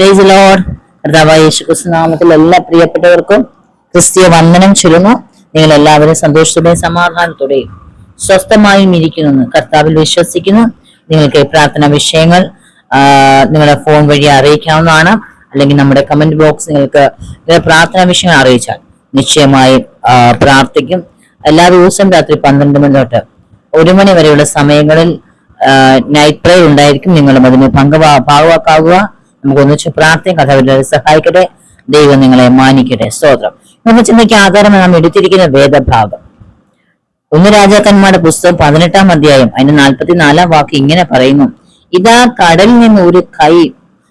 Praise Lord. കർത്താവായ യേശുക്രിസ്തു നാമത്തിൽ എല്ലാ പ്രിയപ്പെട്ടവർക്കും ക്രിസ്തീയ വന്ദനം ചൊല്ലുന്നു. നിങ്ങൾ എല്ലാവരും സന്തോഷത്തോടെയും സമാധാനത്തോടെയും സ്വസ്ഥമായും ഇരിക്കുന്നു കർത്താവിൽ വിശ്വസിക്കുന്നു. നിങ്ങൾക്ക് പ്രാർത്ഥന വിഷയങ്ങൾ നിങ്ങളുടെ ഫോൺ വഴി അറിയിക്കാവുന്നതാണ്. അല്ലെങ്കിൽ നമ്മുടെ കമന്റ് ബോക്സ് നിങ്ങൾക്ക് പ്രാർത്ഥനാ വിഷയങ്ങൾ അറിയിച്ചാൽ നിശ്ചയമായും പ്രാർത്ഥിക്കും. എല്ലാ ദിവസവും രാത്രി 12 മണി തൊട്ട് 1 മണി വരെയുള്ള സമയങ്ങളിൽ നൈറ്റ് പ്രേയർ ഉണ്ടായിരിക്കും. നിങ്ങളും അതിന് ഭാഗവാക്കാവുക. നമുക്ക് ഒന്നിച്ച് പ്രാർത്ഥിക്കും. കർത്താവ് സഹായിക്കട്ടെ. ദൈവം നിങ്ങളെ മാനിക്കട്ടെ. സ്തോത്രം. നമ്മൾ ചിന്തയ്ക്ക് ആധാരം നാം എടുത്തിരിക്കുന്ന വേദഭാഗം 1 രാജാക്കന്മാരുടെ പുസ്തകം 18-ാം അധ്യായം അതിന്റെ 44-ാം വാക്ക് ഇങ്ങനെ പറയുന്നു: ഇതാ കടലിൽ നിന്ന് ഒരു കൈ,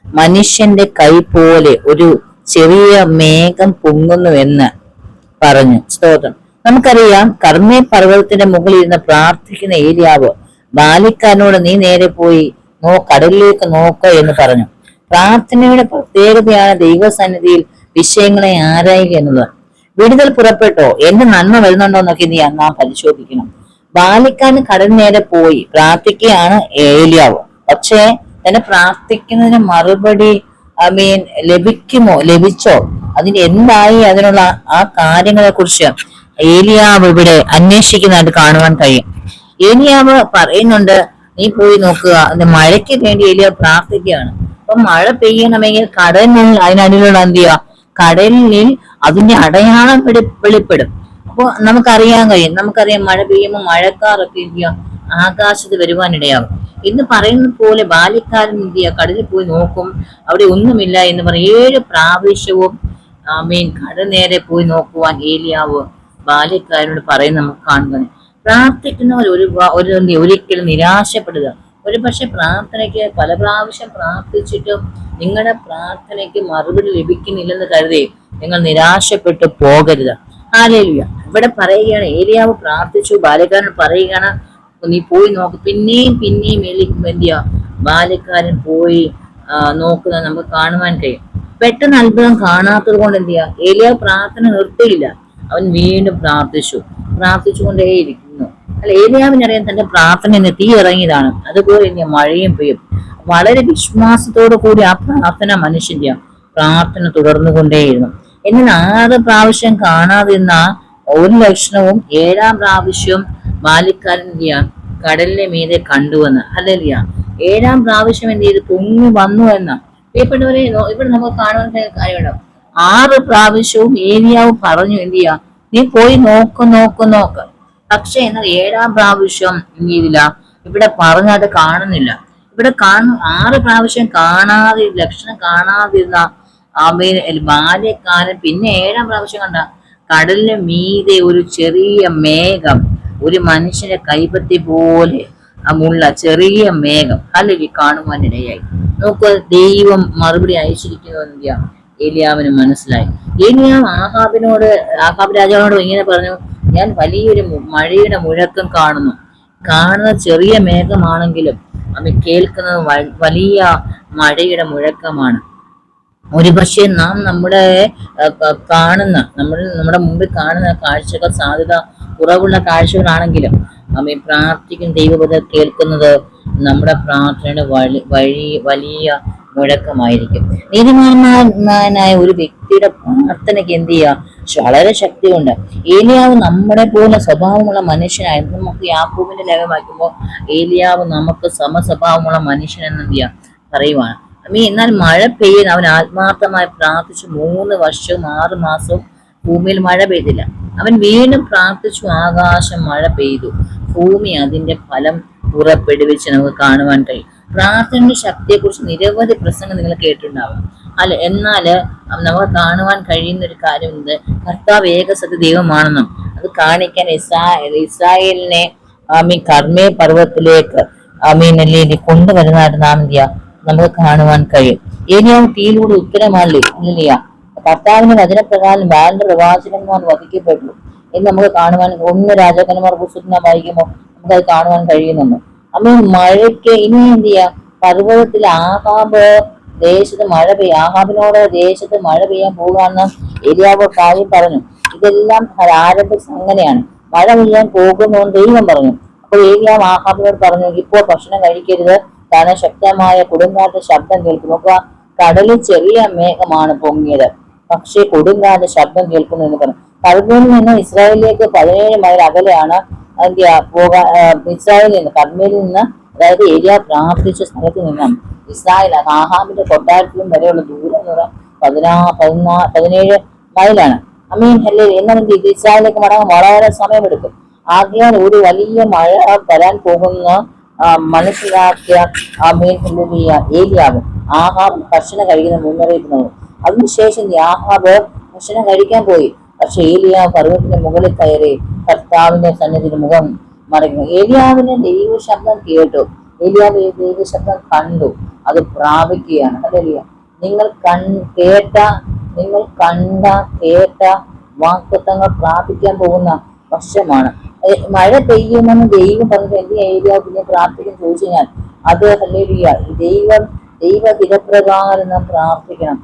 മനുഷ്യന്റെ കൈ പോലെ ഒരു ചെറിയ മേഘം പൊങ്ങുന്നു എന്ന് പറഞ്ഞു. സ്തോത്രം. നമുക്കറിയാം, കർമ്മേ പർവ്വതത്തിന്റെ മുകളിൽ ഇരുന്ന് പ്രാർത്ഥിക്കുന്ന ഏലിയാവ് ബാലിക്കാരനോട് നീ നേരെ പോയി കടലിലേക്ക് നോക്ക എന്ന് പറഞ്ഞു. പ്രാർത്ഥനയുടെ പ്രത്യേകതയാണ് ദൈവസന്നിധിയിൽ വിഷയങ്ങളെ ആരായുക എന്നുള്ളത്. വിടുതൽ പുറപ്പെട്ടോ, എന്റെ നന്മ വരുന്നുണ്ടോ എന്നൊക്കെ നീ നാം പരിശോധിക്കണം. ബാലിക്കാരൻ കടൽ നേരെ പോയി പ്രാർത്ഥിക്കുകയാണ് ഏലിയാവ്. പക്ഷേ തന്നെ പ്രാർത്ഥിക്കുന്നതിന് മറുപടി ലഭിച്ചോ, അതിന് എന്തായി, അതിനുള്ള ആ കാര്യങ്ങളെ കുറിച്ച് ഏലിയാവ് ഇവിടെ അന്വേഷിക്കുന്നതായിട്ട് കാണുവാൻ കഴിയും. ഏലിയാവ് പറയുന്നുണ്ട്, നീ പോയി നോക്കുക. മഴയ്ക്ക് വേണ്ടി ഏലിയാവ് പ്രാർത്ഥിക്കുകയാണ്. അപ്പൊ മഴ പെയ്യണമെങ്കിൽ കടലിൽ, അതിനടിയിലുള്ള എന്ത് ചെയ്യുക, കടലിൽ അതിന്റെ അടയാളം വെളിപ്പെടും. അപ്പൊ നമുക്കറിയാൻ കഴിയും. മഴ പെയ്യുമ്പോൾ മഴക്കാറൊക്കെ എന്ത് ചെയ്യുക, ആകാശത്ത് വരുവാനിടയാകും. ഇന്ന് പറയുന്നത് പോലെ ബാല്യക്കാരൻ എന്ത് ചെയ്യുക, കടലിൽ പോയി നോക്കും, അവിടെ ഒന്നുമില്ല എന്ന് പറയും. 7 പ്രാവശ്യവും കടൽ നേരെ പോയി നോക്കുവാൻ ഏലിയാവ് ബാല്യക്കാരനോട് പറയും. നമുക്ക് കാണുന്നത്, പ്രാർത്ഥിക്കുന്നവർ ഒരിക്കലും നിരാശപ്പെടുക. പക്ഷെ പ്രാർത്ഥനയ്ക്ക് പല പ്രാവശ്യം പ്രാർത്ഥിച്ചിട്ടും നിങ്ങളുടെ പ്രാർത്ഥനയ്ക്ക് മറുപടി ലഭിക്കുന്നില്ലെന്ന് കരുതി നിങ്ങൾ നിരാശപ്പെട്ടു പോകരുത്. ഹല്ലേലൂയ. ഇവിടെ പറയുകയാണ്, ഏലിയാവ് പ്രാർത്ഥിച്ചു, ബാല്യക്കാരൻ പറയുകയാണ് നീ പോയി നോക്ക്. പിന്നെയും ബാല്യക്കാരൻ പോയി നോക്കുന്നത് നമുക്ക് കാണുവാൻ കഴിയും. പെട്ടെന്ന് അത്ഭുതം കാണാത്തത് കൊണ്ട് എന്ത് ചെയ്യുക, ഏലിയാവ് പ്രാർത്ഥന നിർത്തിയില്ല. അവൻ വീണ്ടും പ്രാർത്ഥിച്ചുകൊണ്ടേയിരിക്കുന്നു. അല്ല, ഏലിയാവിനറിയാൻ തന്റെ പ്രാർത്ഥന തീ ഇറങ്ങിയതാണ്. അതുപോലെ ഇനി മഴയും പെയ്യും. വളരെ വിശ്വാസത്തോടു കൂടി ആ പ്രാർത്ഥന മനുഷ്യന്റെ പ്രാർത്ഥന തുടർന്നുകൊണ്ടേയിരുന്നു. എന്നാൽ 6 പ്രാവശ്യം കാണാതിരുന്ന ഒരു ലക്ഷണവും 7-ാം പ്രാവശ്യം ബാല്യക്കാരൻ കടലിന്റെ മീതെ കണ്ടുവെന്ന്. ഹല്ലേലൂയ. 7-ാം പ്രാവശ്യം എന്ത് ചെയ്ത് പൊങ്ങി വന്നു എന്ന പ്രിയപ്പെട്ടവരെ ഇവിടെ നമുക്ക് കാണുവാൻ കാര്യമുണ്ട്. 6 പ്രാവശ്യവും ഏലിയാവ് പറഞ്ഞു എന്ത് ചെയ്യാ, നീ പോയി നോക്ക്. പക്ഷെ എന്നാൽ 7-ാം പ്രാവശ്യം ഇല്ല, ഇവിടെ പറഞ്ഞത് കാണുന്നില്ല. ഇവിടെ 6 പ്രാവശ്യം കാണാതെ, ലക്ഷണം കാണാതിരുന്ന ബാല്യക്കാരൻ പിന്നെ 7-ാം പ്രാവശ്യം കണ്ട കടലിന് മീതെ ഒരു ചെറിയ മേഘം, ഒരു മനുഷ്യന്റെ കൈപ്പത്തി പോലെ മുള്ള ചെറിയ മേഘം അല്ലെങ്കിൽ കാണുവാനിടയായി. നമുക്ക് ദൈവം മറുപടി അയച്ചിരിക്കുന്നു ഏലിയാവിന് മനസ്സിലായി. ഏലിയാവ് ആഹാബ് രാജാവിനോട് ഇങ്ങനെ പറഞ്ഞു, ഞാൻ വലിയൊരു മഴയുടെ മുഴക്കം കാണുന്നത് ചെറിയ മേഘമാണെങ്കിലും അവൻ കേൾക്കുന്നത് വലിയ മഴയുടെ മുഴക്കമാണ്. ഒരുപക്ഷെ നാം നമ്മുടെ മുമ്പിൽ കാണുന്ന കാഴ്ചകൾ സാധ്യത കുറവുള്ള കാഴ്ചകളാണെങ്കിലും പ്രാർത്ഥിക്കുന്ന ദൈവപദം കേൾക്കുന്നത് നമ്മുടെ പ്രാർത്ഥനയുടെ വലിയ മുഴക്കമായിരിക്കും. നീതിമാനായ ഒരു വ്യക്തിയുടെ പ്രാർത്ഥനയ്ക്ക് എന്ത് ചെയ്യുക, വളരെ ശക്തിയുണ്ട്. ഏലിയാവ് നമ്മുടെ പോലെ സ്വഭാവമുള്ള മനുഷ്യനായിരുന്നു. നമുക്ക് യാക്കോബിന്റെ ലേഖനം വായിക്കുമ്പോൾ ഏലിയാവ് നമുക്ക് സമസ്വഭാവമുള്ള മനുഷ്യൻ എന്ന് എന്ത് ചെയ്യുക പറയുവാണ്. എന്നാൽ മഴ പെയ്യുന്ന അവൻ ആത്മാർത്ഥമായി പ്രാർത്ഥിച്ചു. 3 വർഷവും 6 മാസവും ഭൂമിയിൽ മഴ പെയ്തില്ല. അവൻ വീണ്ടും പ്രാർത്ഥിച്ചു, ആകാശം മഴ പെയ്തു, ഭൂമി അതിന്റെ ഫലം പുറപ്പെടുവിച്ച് നമുക്ക് കാണുവാൻ കഴിയും. പ്രാർത്ഥനയുടെ ശക്തിയെക്കുറിച്ച് നിരവധി പ്രസംഗം നിങ്ങൾ കേട്ടിട്ടുണ്ടാവാം. എന്നാല് നമുക്ക് കാണുവാൻ കഴിയുന്ന ഒരു കാര്യം ഉണ്ട്, കർത്താവ് ഏകസത്യ ദൈവമാണെന്നും അത് കാണിക്കാൻ ഇസ്രായേലിനെ കർമ്മേ പർവ്വതത്തിലേക്ക് കൊണ്ടുവരുന്നതായിട്ട് നാം നമുക്ക് കാണുവാൻ കഴിയും. ഏലിയാവ് തീയിലൂടെ ഉത്തരമല്ല, കർത്താവിന്റെ വചനപ്രകാരം ബാലിന്റെ പ്രവാചകന്മാർ വധിക്കപ്പെട്ടു എന്ന് നമുക്ക് കാണുവാൻ 1 രാജാക്കന്മാർ പുസ്തകം വായിക്കുമ്പോൾ നമുക്കത് കാണുവാൻ കഴിയുന്നുണ്ട്. മഴയ്ക്ക് ഇനി എന്ത് ചെയ്യാം, പർവ്വതത്തിൽ ആഹാബിനോട് ദേശത്ത് മഴ പെയ്യാൻ പോകുകയാണെന്ന് ഏലിയാവ് കാര്യം പറഞ്ഞു. ഇതെല്ലാം ആരംഭിച്ച അങ്ങനെയാണ്. മഴ പെയ്യാൻ പോകുന്നുവെന്ന് ദൈവം പറഞ്ഞു. അപ്പോൾ ഏലിയാവ് ആഹാബിനോട് പറഞ്ഞു, ഇപ്പോൾ ഭക്ഷണം കഴിക്കരുത്, കാരണം ശക്തമായ കൊടുങ്കാറ്റ് ശബ്ദം കേൾക്കും. നോക്കുക, കടലിൽ ചെറിയ മേഘമാണ് പൊങ്ങിയത്, പക്ഷേ കൊടുങ്കാറ്റ് ശബ്ദം കേൾക്കുന്നു എന്ന് പറഞ്ഞു. കർമ്മേലിൽ നിന്ന് ഇസ്രായേലിലേക്ക് 17 മൈൽ അകലെയാണ് ഇസ്രായേലിൽ നിന്ന് കർമ്മേലിൽ നിന്ന്, അതായത് ഏലിയ പ്രാർത്ഥിച്ച സ്ഥലത്ത് നിന്നും ഇസ്രായേൽ ആഹാബിന്റെ കൊട്ടാരത്തിലും വരെയുള്ള ദൂരം എന്ന് പറഞ്ഞാൽ 17 മൈലാണ്. അമീൻ ഹല്ലേ. എന്നാൽ ഇസ്രായേലിലേക്ക് മടങ്ങാൻ വളരെ സമയമെടുക്കും. ആകയാൽ ഒരു വലിയ മഴ വരാൻ പോകുന്ന മനസ്സിലാക്കിയ അമീൻ ഏലിയാവ് ആഹാബ് ഭക്ഷണം കഴിക്കുന്ന മുന്നറിയിപ്പ് നൽകും. അതിനുശേഷം ആഹാബ് ഭക്ഷണം കഴിക്കാൻ പോയി. പക്ഷെ ഏലിയാവ് പർവ്വതത്തിന്റെ മുകളിൽ കയറി കർത്താവിന്റെ സന്നിധിയിൽ മുഖം മറയ്ക്കുന്നു. ഏലിയാവിന് ദൈവ ശബ്ദം കേട്ടു, ഏലിയാവ് ദൈവ ശബ്ദം കണ്ടു, അത് പ്രാപിക്കുകയാണ്. ഹല്ലേലൂയ. നിങ്ങൾ കേട്ട വാഗ്ദത്തങ്ങൾ പ്രാപിക്കാൻ പോകുന്ന വർഷമാണ്. മഴ പെയ്യുമെന്ന് ദൈവം പറഞ്ഞത് എന്ത് ഏലിയാവ് പിന്നെ പ്രാർത്ഥിക്കാൻ ചോദിച്ചു കഴിഞ്ഞാൽ അത് ഹല്ലേലൂയ, ദൈവഹിതപ്രകാരം നാം പ്രാർത്ഥിക്കണം.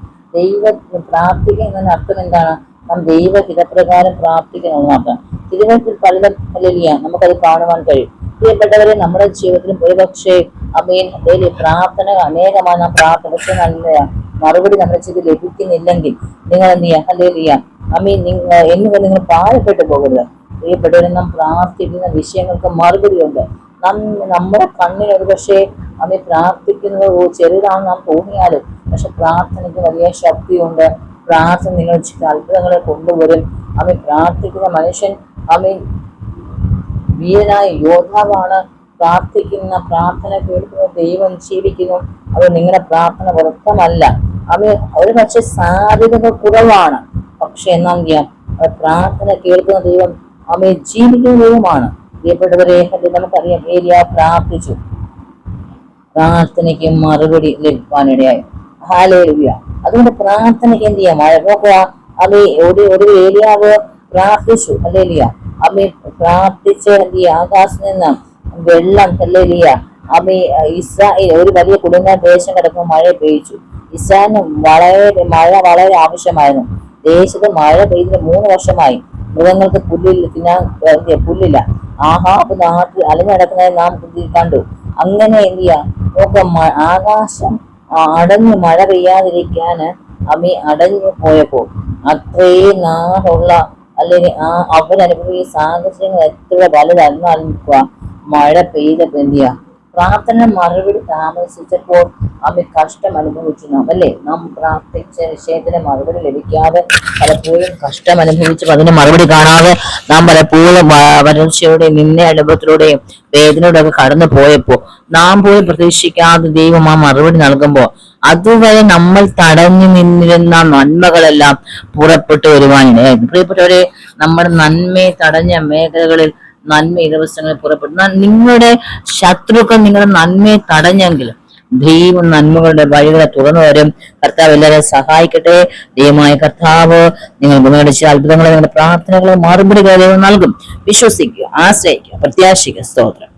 പ്രാർത്ഥിക്കുന്നതിന് അർത്ഥം എന്താണ്? നാം ദൈവഹിതപ്രകാരം പ്രാർത്ഥിക്കണമെന്നർത്ഥം. തിരുവനന്തപുരത്തിൽ പലതും ഹല്ലേലൂയ നമുക്കത് കാണുവാൻ കഴിയും. പ്രിയപ്പെട്ടവരെ, നമ്മുടെ ജീവിതത്തിലും ഒരുപക്ഷെ അമേൻ ഹല്ലേലൂയ പ്രാർത്ഥന അനേകമാണ്. നാം പ്രാർത്ഥന നല്ല മറുപടി നമ്മുടെ ജീവിതത്തിൽ ലഭിക്കുന്നില്ലെങ്കിൽ നിങ്ങൾ എന്ത് ചെയ്യുക? ഹല്ലേലൂയ അമീൻ നിങ്ങൾ ഭാരപ്പെട്ടു പോകരുത്. പ്രിയപ്പെട്ടവരെ, നാം പ്രാർത്ഥിക്കുന്ന വിഷയങ്ങൾക്ക് മറുപടിയുണ്ട്. നമ്മുടെ കണ്ണിന് ഒരു പക്ഷേ അമ്മ പ്രാർത്ഥിക്കുന്നത് ചെറുതാണെന്ന് നാം തോന്നിയാലും, പക്ഷെ പ്രാർത്ഥനയ്ക്ക് വലിയ ശക്തിയുണ്ട്. പ്രാർത്ഥന നിങ്ങൾ അത്ഭുതങ്ങളെ കൊണ്ടുവരും. അമ്മ പ്രാർത്ഥിക്കുന്ന മനുഷ്യൻ വീരനായ യോദ്ധാവാണ്. പ്രാർത്ഥന കേൾക്കുന്ന ദൈവം ജീവിക്കുന്നു. അത് നിങ്ങളുടെ പ്രാർത്ഥന വ്യർത്ഥമല്ല. ഒരു പക്ഷെ സാധ്യതകൾ കുറവാണ്, പക്ഷെ എന്നാൽ പ്രാർത്ഥന കേൾക്കുന്ന ദൈവം ജീവിക്കുന്ന ദൈവമാണ്. പ്രിയപ്പെട്ടവരെ, നമുക്കറിയാം ഏലിയ പ്രാർത്ഥിച്ചു, പ്രാർത്ഥനയ്ക്ക് മറുപടി ലഭിക്കാനിടയായി. ഹല്ലേലൂയ. അതുകൊണ്ട് പ്രാർത്ഥനയ്ക്ക് എന്ത് ചെയ്യാം? നോക്കുക, ഒരു ഏലിയാവ് പ്രാർത്ഥിച്ചു. ഹല്ലേലൂയ. പ്രാർത്ഥിച്ച് എന്ത് ചെയ്യുക? ആകാശത്ത് നിന്ന് വെള്ളം ഹല്ലേലൂയ ഇസ്രായേൽ ഒരു വലിയ കൊടുങ്കാറ്റ് ദേശം കിടക്കുമ്പോൾ മഴ പെയ്ച്ചു. ഇസ്രായേലിന് മഴ വളരെ ആവശ്യമായിരുന്നു. ദേശത്ത് മഴ പെയ്തിട്ട് 3 വർഷമായി. മൃഗങ്ങൾക്ക് പുല്ലില്ല. ആഹാബ് നാട്ടിൽ അലഞ്ഞടക്കുന്നത് നാം കണ്ടു. അങ്ങനെ എന്ത് ചെയ്യാം? ആകാശം അടഞ്ഞു മഴ പെയ്യാതിരിക്കാന് അടഞ്ഞു പോയപ്പോ അത്രയും നാടുള്ള അല്ലെങ്കിൽ അവരനുഭവിക്കുന്ന സാഹചര്യങ്ങൾ എത്ര വലുതായിരുന്ന മഴ പെയ്തപ്പോ എന്ത് ചെയ്യാ? പ്രാർത്ഥന മറുപടി താമസിച്ചപ്പോൾ കഷ്ടം അനുഭവിച്ചു നാം, അല്ലേ? നാം പ്രാർത്ഥിച്ച വിഷയത്തിന് മറുപടി ലഭിക്കാതെ പലപ്പോഴും കഷ്ടം അനുഭവിച്ചു, അതിന് മറുപടി കാണാതെ നാം പലപ്പോഴും വരൾച്ചയുടെ അനുഭവത്തിലൂടെയും വേദനയോടെയൊക്കെ കടന്നു പോയപ്പോ നാം പോയി പ്രതീക്ഷിക്കാതെ ദൈവം ആ മറുപടി നൽകുമ്പോൾ അതുവരെ നമ്മൾ തടഞ്ഞു നിന്നിരുന്ന നന്മകളെല്ലാം പുറപ്പെട്ടു വരുവാനിടയായിരുന്നു. പ്രിയപ്പെട്ടവരെ, നമ്മുടെ നന്മയെ തടഞ്ഞ മേഖലകളിൽ നന്മ ഈ ദിവസങ്ങളിൽ പുറപ്പെട്ടു. നിങ്ങളുടെ ശത്രുക്കൾ നിങ്ങളുടെ നന്മയെ തടഞ്ഞെങ്കിൽ ദൈവം നന്മകളുടെ വഴികളെ തുറന്നു വരും. കർത്താവ് എല്ലാവരെയും സഹായിക്കട്ടെ. ദൈവമായ കർത്താവ് നിങ്ങൾ മുന്നേറിച്ച അത്ഭുതങ്ങളെ, നിങ്ങളുടെ പ്രാർത്ഥനകളെ മറുപടികളെ നൽകും. വിശ്വസിക്കുക, ആശ്രയിക്കുക, പ്രത്യാശിക്കുക. സ്തോത്രം.